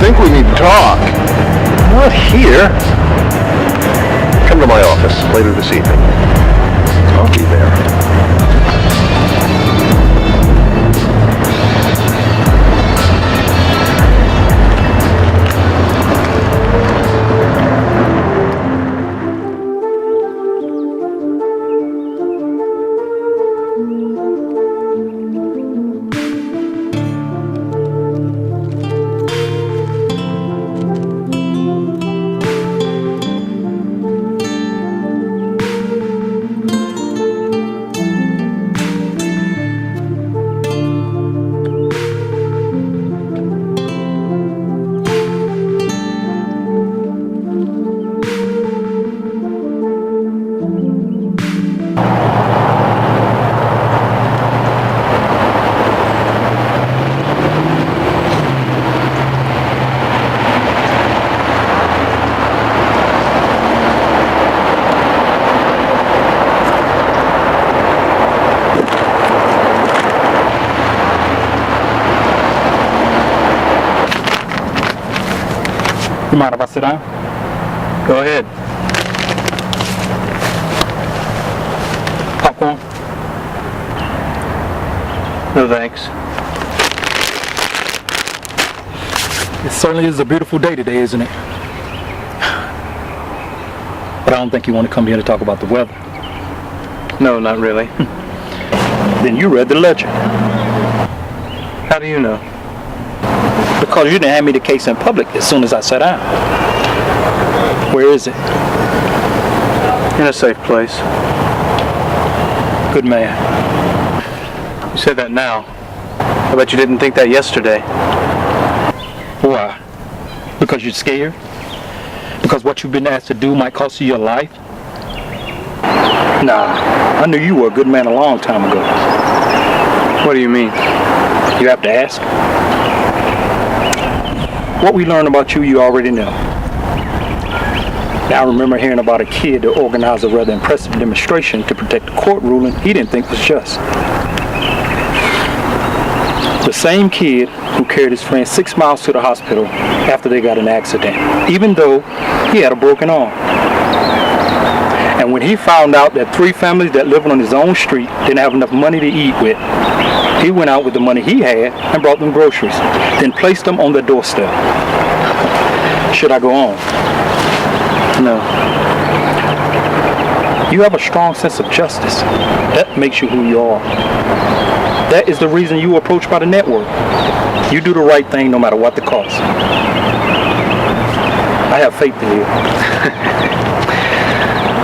think we need to talk. Not here. Come to my office later this evening. I'll be there. You mind if I sit down? Go ahead. Popcorn? No thanks. It certainly is a beautiful day today, isn't it? But I don't think you want to come here to talk about the weather. No, not really. Then you read the ledger. How do you know? Because you didn't hand me the case in public as soon as I sat down. Where is it? In a safe place. Good man. You say that now. I bet you didn't think that yesterday. Why? Because you're scared? Because what you've been asked to do might cost you your life? Nah, I knew you were a good man a long time ago. What do you mean? You have to ask. What we learned about you, you already know. Now, I remember hearing about a kid that organized a rather impressive demonstration to protect a court ruling he didn't think was just. The same kid who carried his friend 6 miles to the hospital after they got in an accident, even though he had a broken arm. And when he found out that 3 families that lived on his own street didn't have enough money to eat with, he went out with the money he had and brought them groceries, then placed them on their doorstep. Should I go on? No. You have a strong sense of justice. That makes you who you are. That is the reason you were approached by the network. You do the right thing no matter what the cost. I have faith in you.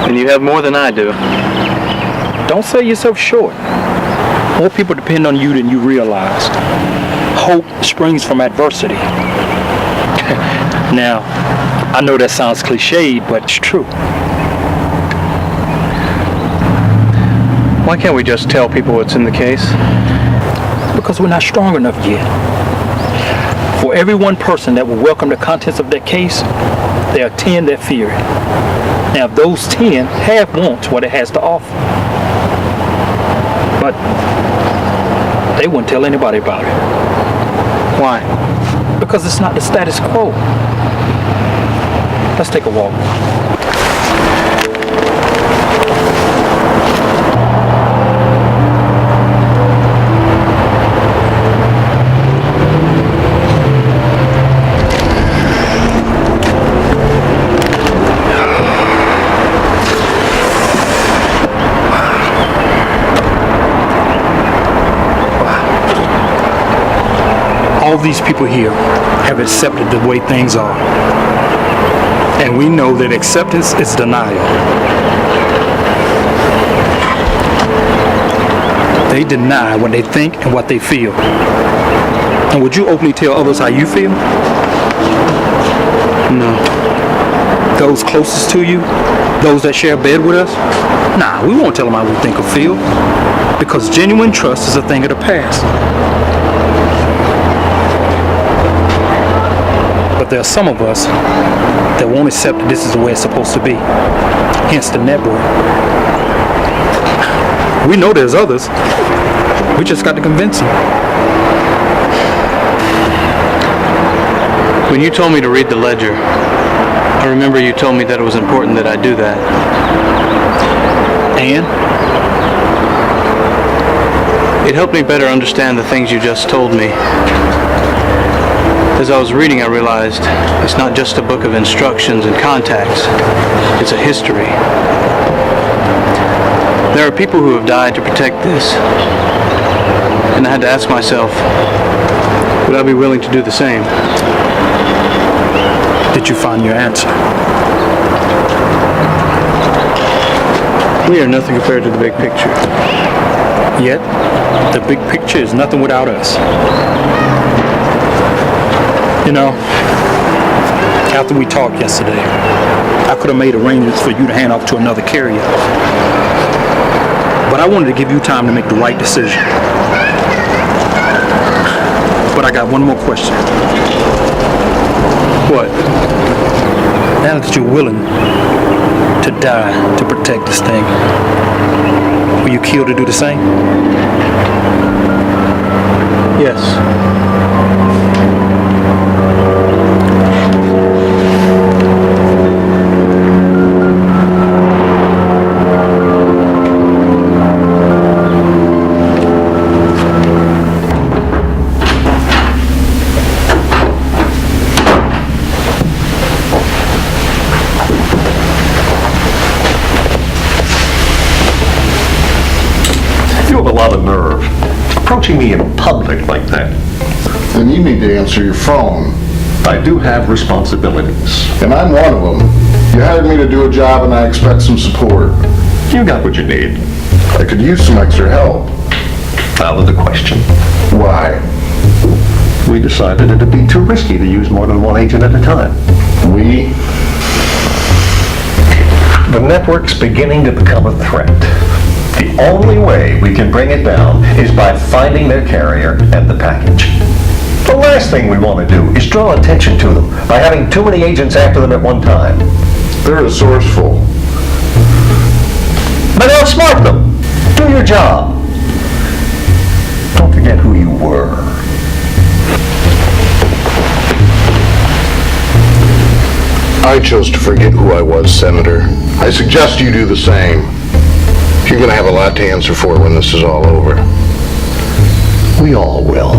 And you have more than I do. Don't sell yourself short. More people depend on you than you realize. Hope springs from adversity. Now, I know that sounds cliched, but it's true. Why can't we just tell people what's in the case? Because we're not strong enough yet. For every one person that will welcome the contents of that case, there are 10 that fear it. Now, if those 10 half wants what it has to offer, but they wouldn't tell anybody about it. Why? Because it's not the status quo. Let's take a walk. All these people here have accepted the way things are. And we know that acceptance is denial. They deny what they think and what they feel. And would you openly tell others how you feel? No. Those closest to you? Those that share a bed with us? Nah, we won't tell them how we think or feel. Because genuine trust is a thing of the past. But there are some of us that won't accept that this is the way it's supposed to be. Hence the network. We know there's others. We just got to convince them. When you told me to read the ledger, I remember you told me that it was important that I do that. And? It helped me better understand the things you just told me. As I was reading, I realized it's not just a book of instructions and contacts. It's a history. There are people who have died to protect this. And I had to ask myself, would I be willing to do the same? Did you find your answer? We are nothing compared to the big picture. Yet, the big picture is nothing without us. You know, after we talked yesterday, I could have made arrangements for you to hand off to another carrier. But I wanted to give you time to make the right decision. But I got one more question. What? Now that you're willing to die to protect this thing, will you kill to do the same? Yes. You have a lot of nerve. Approaching me in public like that. Then you need to answer your phone. I do have responsibilities. And I'm one of them. You hired me to do a job and I expect some support. You got what you need. I could use some extra help. Out of the question. Why? We decided it'd be too risky to use more than one agent at a time. We? The network's beginning to become a threat. The only way we can bring it down is by finding their carrier and the package. The last thing we want to do is draw attention to them by having too many agents after them at one time. They're resourceful. But outsmart them. Do your job. Don't forget who you were. I chose to forget who I was, Senator. I suggest you do the same. You're going to have a lot to answer for when this is all over. We all will.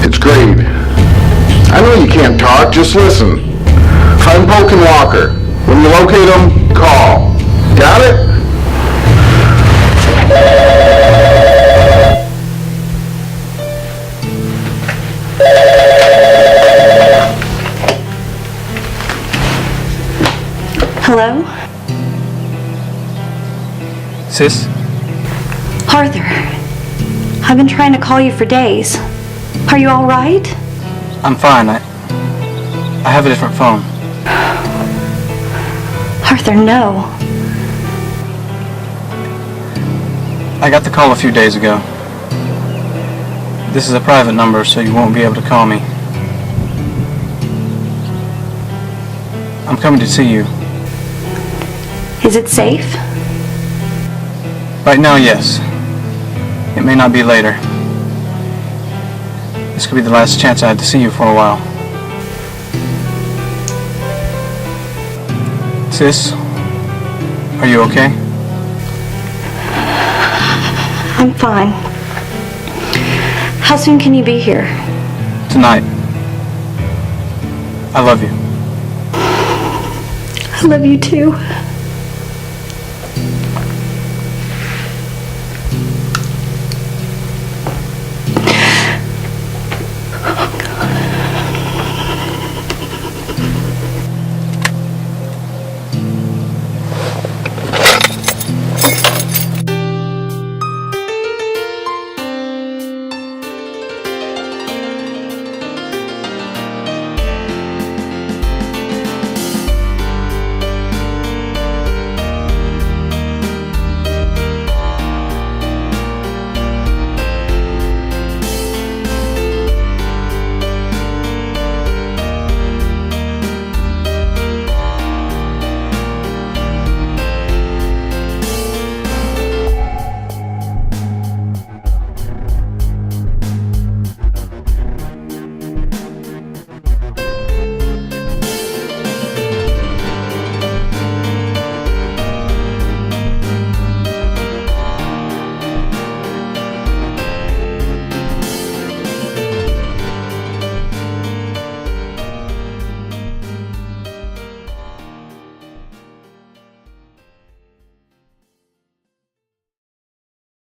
It's great. I know you can't talk, just listen. Find Polk and Walker. When you locate them, call. Got it? Hello? Sis? Arthur. I've been trying to call you for days. Are you all right? I'm fine. I have a different phone. Arthur, no. I got the call a few days ago. This is a private number, so you won't be able to call me. I'm coming to see you. Is it safe? Right now, yes. It may not be later. This could be the last chance I had to see you for a while. Sis, are you okay? I'm fine. How soon can you be here? Tonight. I love you. I love you too.